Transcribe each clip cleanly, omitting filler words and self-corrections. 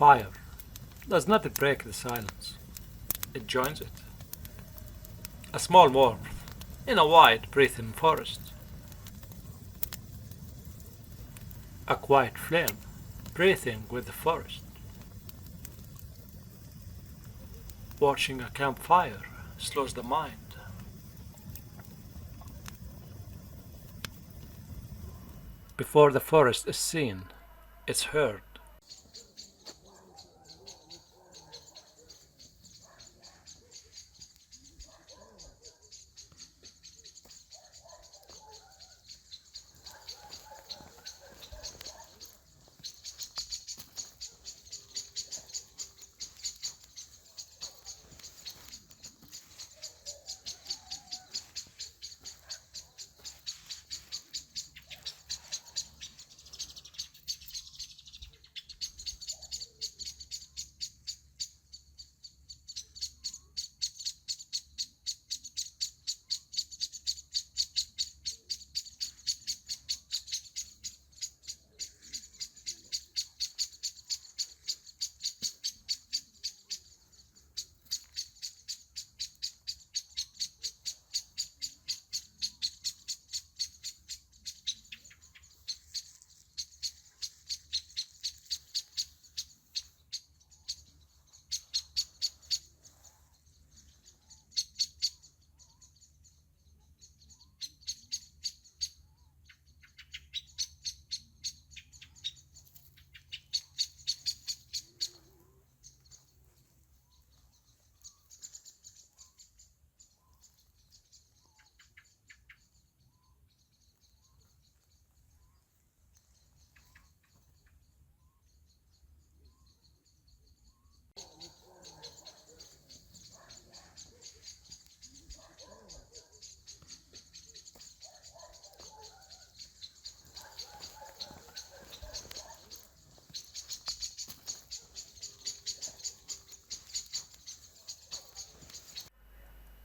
Fire does not break the silence, it joins it. A small warmth in a wide breathing forest. A quiet flame breathing with the forest. Watching a campfire slows the mind. Before the forest is seen, it's heard.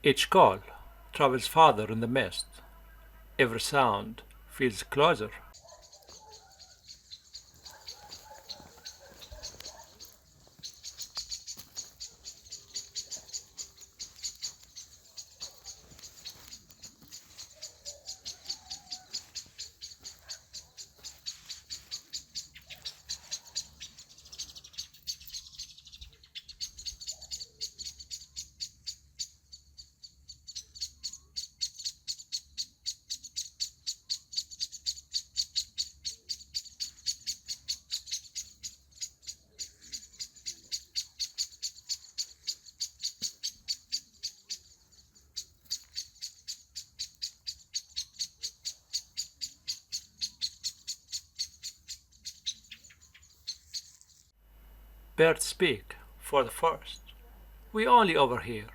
Each call travels farther in the mist. Every sound feels closer. Birds speak for the forest. We only overhear.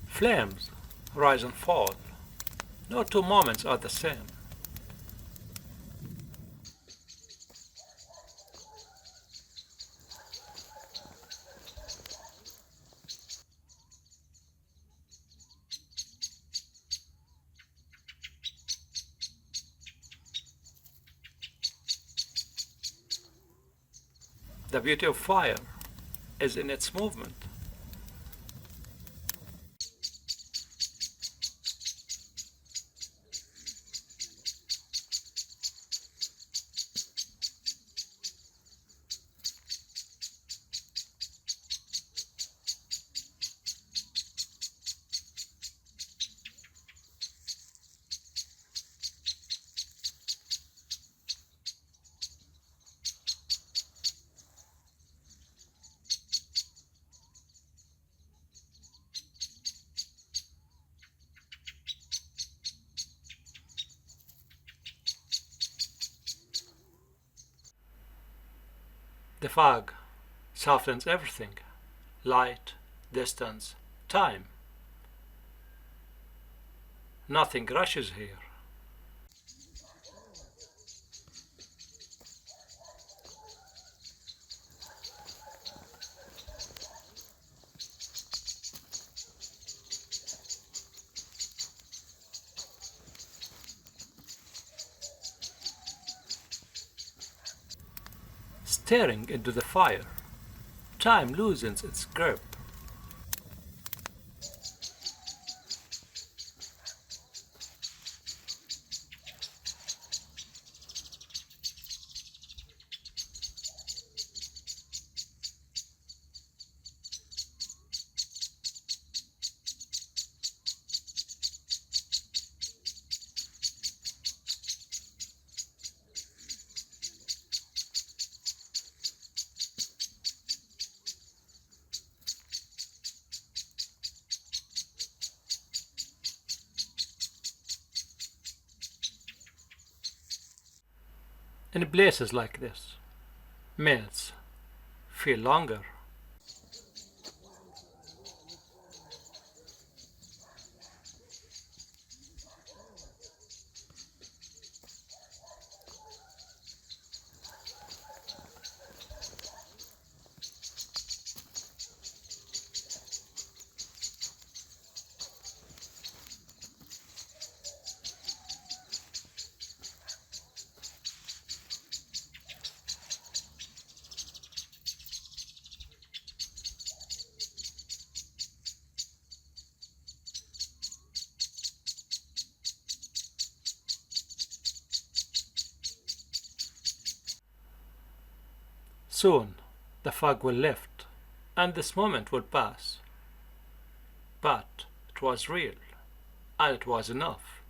Flames rise and fall. No two moments are the same. The beauty of fire is in its movement. The fog softens everything: light, distance, time. Nothing rushes here. Staring into the fire, time loosens its grip. In places like this, minutes feel longer. Soon the fog will lift, and this moment will pass. But it was real, and it was enough.